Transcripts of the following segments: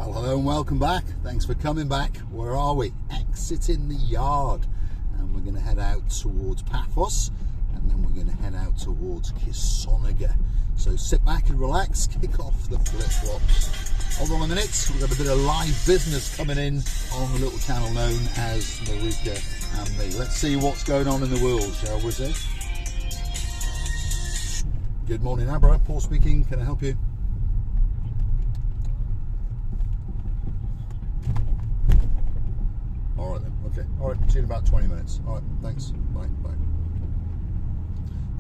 Well, hello and welcome back. Thanks for coming back. Where are we? Exiting the yard. And we're going to head out towards Paphos. And then we're going to head out towards Kisoniga. So sit back and relax. Kick off the flip-flops. Hold on a minute. We've got a bit of live business coming in on the little channel known as Marika and me. Let's see what's going on in the world, shall we say? Good morning, Abra. Paul speaking. Can I help you? All right then. Okay. All right. See you in about 20 minutes. All right. Thanks. Bye. Bye.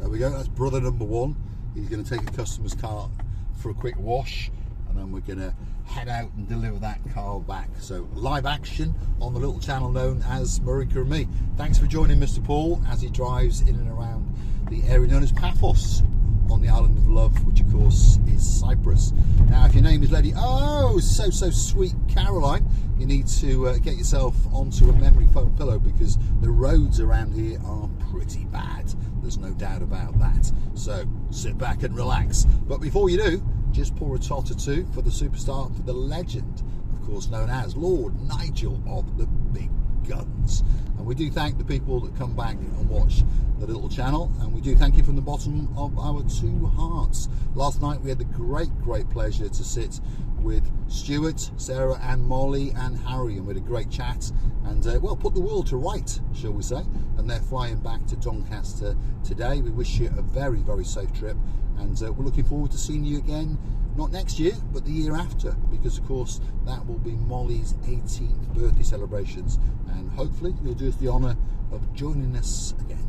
There we go. That's brother number one. He's going to take a customer's car for a quick wash, and then we're going to head out and deliver that car back. So live action on the little channel known as Marika and me. Thanks for joining Mr. Paul as he drives in and around the area known as Paphos on the island of love, which of course is Cyprus. Now if your name is Lady so sweet Caroline, you need to get yourself onto a memory foam pillow because the roads around here are pretty bad. There's no doubt about that. So sit back and relax. But before you do, just pour a tot or two for the superstar, for the legend, of course known as Lord Nigel of the Big Guns. And we do thank the people that come back and watch the little channel, and we do thank you from the bottom of our two hearts. Last night we had the great pleasure to sit with Stuart, Sarah and Molly and Harry, and we had a great chat and well, put the world to right, shall we say. And they're flying back to Doncaster today. We wish you a very safe trip, and we're looking forward to seeing you again, not next year but the year after, because of course that will be Molly's 18th birthday celebrations, and hopefully you'll do us the honour of joining us again.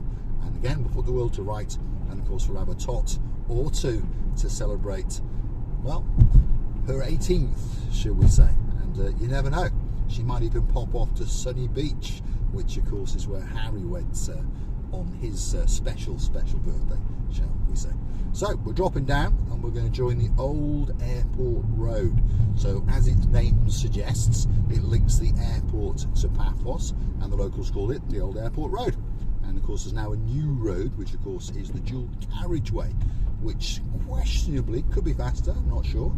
And again, we'll put the world to right, and of course we'll have a tot or two to celebrate, well, her 18th, shall we say. And you never know, she might even pop off to Sunny Beach, which of course is where Harry went on his special birthday, shall we say. So we're dropping down and we're going to join the old airport road. So as its name suggests, it links the airport to Paphos, and the locals call it the old airport road. And of course there's now a new road, which of course is the dual carriageway, which questionably could be faster, I'm not sure,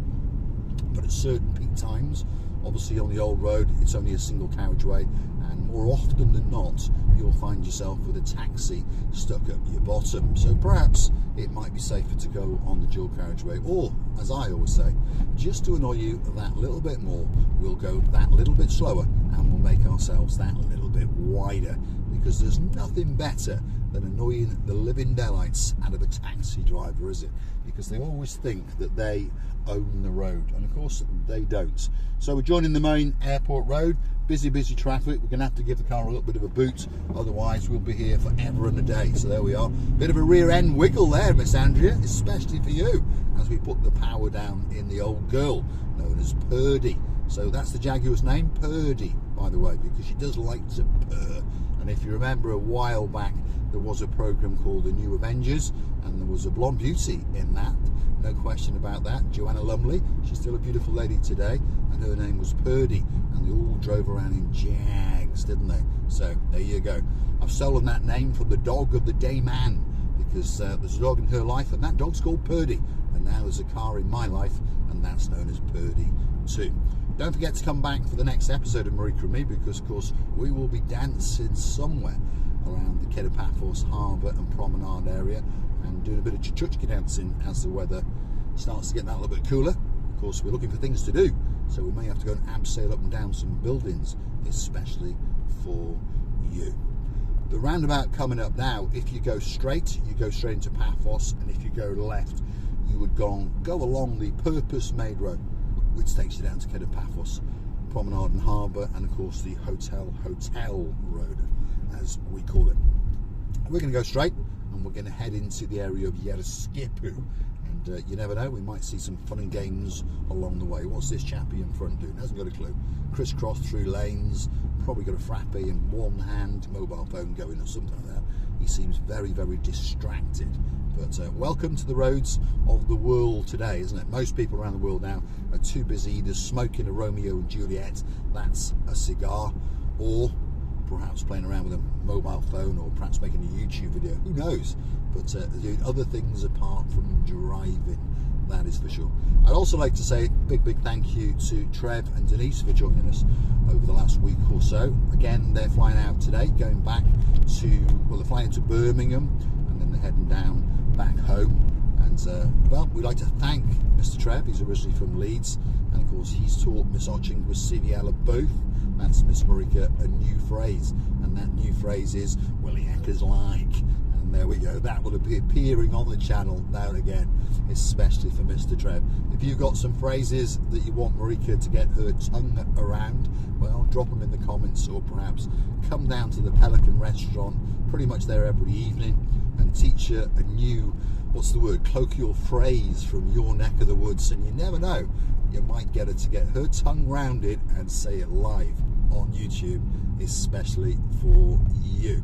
but at certain peak times, obviously on the old road it's only a single carriageway, and more often than not you'll find yourself with a taxi stuck at your bottom. So perhaps it might be safer to go on the dual carriageway, or as I always say, just to annoy you that little bit more, we'll go that little bit slower and we'll make ourselves that little bit wider, because there's nothing better than annoying the living daylights out of a taxi driver, is it? Because they always think that they own the road, and of course they don't. So we're joining the main airport road. Busy traffic. We're going to have to give the car a little bit of a boot, otherwise we'll be here forever and a day. So there we are. Bit of a rear end wiggle there, Miss Andrea, especially for you, as we put the power down in the old girl known as Purdy. So that's the Jaguar's name, Purdy, by the way, because she does like to purr. And if you remember, a while back there was a program called The New Avengers, and there was a blonde beauty in that, no question about that, Joanna Lumley. She's still a beautiful lady today, and her name was Purdy, and they all drove around in Jags, didn't they? So there you go. I've stolen that name from the dog of the day man, because there's a dog in her life and that dog's called Purdy, and now there's a car in my life and that's known as Purdy too. Don't forget to come back for the next episode of Marika and me, because of course we will be dancing somewhere around the Paphos Harbour and Promenade area, and doing a bit of chuchki dancing as the weather starts to get that little bit cooler. Of course we're looking for things to do, so we may have to go and abseil up and down some buildings, especially for you. The roundabout coming up now, if you go straight, you go straight into Paphos, and if you go left, you would go along the purpose-made road, which takes you down to Paphos Promenade and Harbour, and of course the hotel road, as we call it. We're going to go straight, and we're going to head into the area of Yerskipu, and you never know, we might see some fun and games along the way. What's this chappie in front doing? Hasn't got a clue. Crisscross through lanes, probably got a frappe in one hand, mobile phone going or something like that. He seems very distracted. But welcome to the roads of the world today, isn't it? Most people around the world now are too busy either smoking a Romeo and Juliet, that's a cigar, or perhaps playing around with a mobile phone, or perhaps making a YouTube video, who knows, but doing other things apart from driving that is for sure. I'd also like to say a big thank you to Trev and Denise for joining us over the last week or so. Again, they're flying out today, going back to, well, they're flying to Birmingham, and then they're heading down back home. And well, we'd like to thank Mr. Trev. He's originally from Leeds, and of course he's taught Miss Otching with CDL both. That's Miss Marika a new phrase, and that new phrase is, well, he heckers like. And there we go, that will be appearing on the channel now and again, especially for Mr. Trev. If you've got some phrases that you want Marika to get her tongue around, well, drop them in the comments, or perhaps come down to the Pelican restaurant, pretty much there every evening, and teach her a new, what's the word, colloquial phrase from your neck of the woods. And you never know, you might get her to get her tongue rounded and say it live on YouTube, especially for you.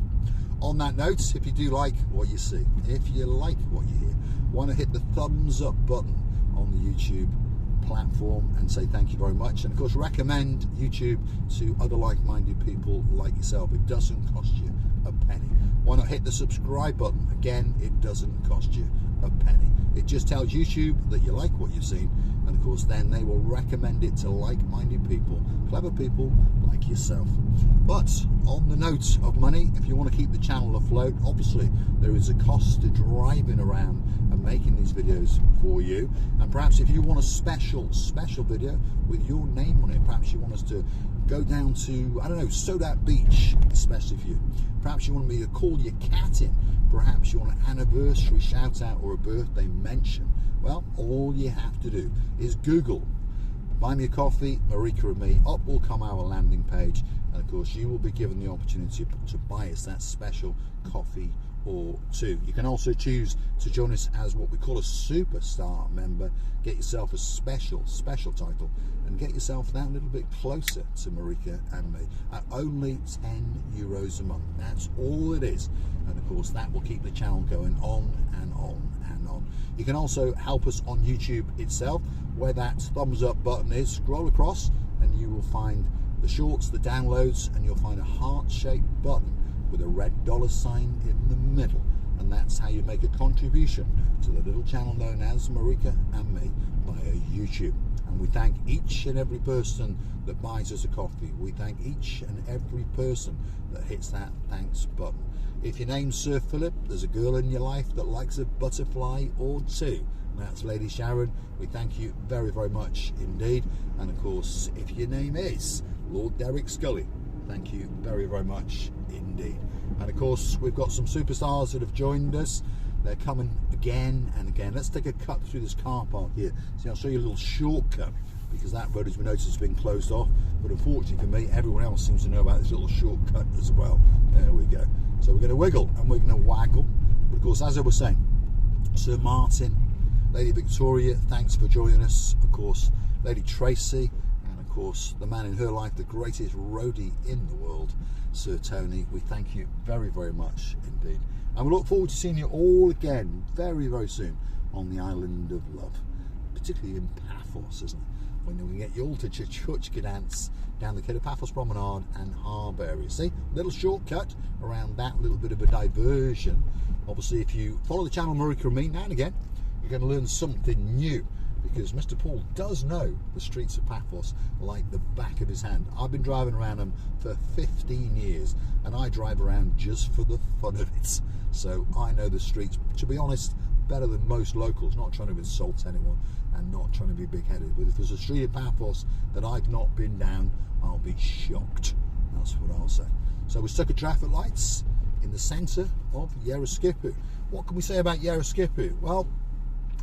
On that note, if you do like what you see, if you like what you hear, want to hit the thumbs up button on the YouTube platform and say thank you very much. And of course, recommend YouTube to other like-minded people like yourself. It doesn't cost you a penny. Why not hit the subscribe button? Again, it doesn't cost you a penny. It just tells YouTube that you like what you've seen, and of course then they will recommend it to like-minded people, clever people like yourself. But on the note of money, if you want to keep the channel afloat, obviously there is a cost to driving around and making these videos for you. And perhaps if you want a special video with your name on it, perhaps you want us to go down to, I don't know, Sodat Beach, especially for you. Perhaps you want me to call your cat in. Perhaps you want an anniversary shout out or a birthday mention. Well, all you have to do is Google Buy Me a Coffee, Marika and me. Up will come our landing page, and of course you will be given the opportunity to buy us that special coffee or two. You can also choose to join us as what we call a superstar member. Get yourself a special title and get yourself that little bit closer to Marika and me at only €10 a month. That's all it is, and of course that will keep the channel going on and on and on. You can also help us on YouTube itself, where that thumbs up button is. Scroll across and you will find the shorts, the downloads, and you'll find a heart-shaped button with a red $sign in the middle, and that's how you make a contribution to the little channel known as Marika and me via YouTube. And we thank each and every person that buys us a coffee. We thank each and every person that hits that thanks button. If your name's Sir Philip, there's a girl in your life that likes a butterfly or two. That's Lady Sharon. We thank you very much indeed. And of course, if your name is Lord Derek Scully, thank you very much indeed. And of course, we've got some superstars that have joined us. They're coming again and again. Let's take a cut through this car park here. See, I'll show you a little shortcut, because that road, as we noticed, has been closed off. But unfortunately for me, everyone else seems to know about this little shortcut as well. There we go. So we're going to wiggle and we're going to waggle. But of course, as I was saying, Sir Martin, Lady Victoria, thanks for joining us. Of course, Lady Tracy, and of course, the man in her life, the greatest roadie in the world, Sir Tony. We thank you very much indeed. And we look forward to seeing you all again very soon on the island of love, particularly in Paphos, isn't it? When we get you all to Chuchka dance down the Paphos Promenade and Harbour area. See, little shortcut around that, little bit of a diversion. Obviously, if you follow the channel Marika and me, now and again, you're going to learn something new, because Mr. Paul does know the streets of Paphos like the back of his hand. I've been driving around them for 15 years, and I drive around just for the fun of it. So I know the streets, to be honest, better than most locals. Not trying to insult anyone and not trying to be big-headed, but if there's a street in Paphos that I've not been down, I'll be shocked. That's what I'll say. So we're stuck at traffic lights in the centre of Yerraskipu. What can we say about Yerraskipu? Well,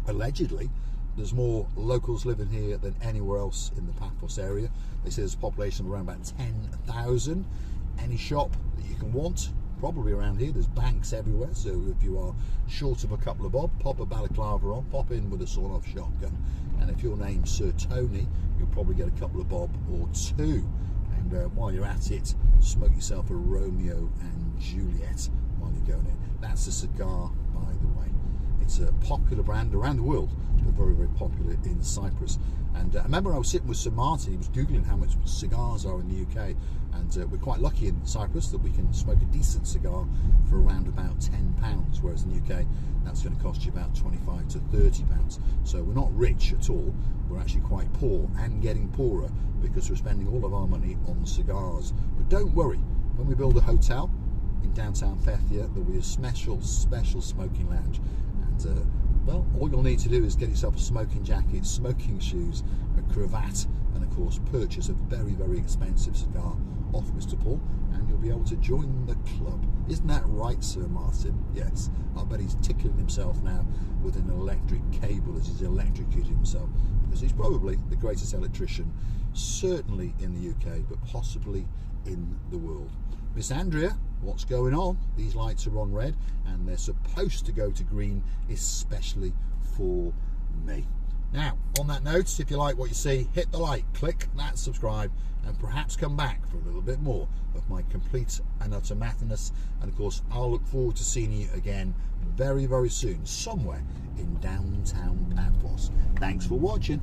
allegedly, there's more locals living here than anywhere else in the Paphos area. They say there's a population of around about 10,000. Any shop that you can want, probably around here. There's banks everywhere, so if you are short of a couple of bob, pop a balaclava on, pop in with a sawn-off shotgun, and if your name's Sir Tony, you'll probably get a couple of bob or two. And while you're at it, smoke yourself a Romeo and Juliet while you're going in. That's a cigar, by the way. It's a popular brand around the world, but very, very popular in Cyprus. And I remember I was sitting with Sir Martin, he was Googling how much cigars are in the UK, and we're quite lucky in Cyprus that we can smoke a decent cigar for around about £10, whereas in the UK that's going to cost you about 25 to £30. So we're not rich at all, we're actually quite poor, and getting poorer because we're spending all of our money on cigars. But don't worry, when we build a hotel in downtown Phethia, there'll be a special smoking lounge, and well, all you'll need to do is get yourself a smoking jacket, smoking shoes, a cravat, and of course purchase a very, very expensive cigar off Mr. Paul, and you'll be able to join the club. Isn't that right, Sir Martin? Yes, I bet he's tickling himself now with an electric cable as he's electrocuting himself, because he's probably the greatest electrician, certainly in the UK, but possibly in the world. Miss Andrea, what's going on? These lights are on red and they're supposed to go to green, especially for me. Now, on that note, if you like what you see, hit the like, click that subscribe, and perhaps come back for a little bit more of my complete and utter madness. And of course, I'll look forward to seeing you again very, very soon, somewhere in downtown Paphos. Thanks for watching.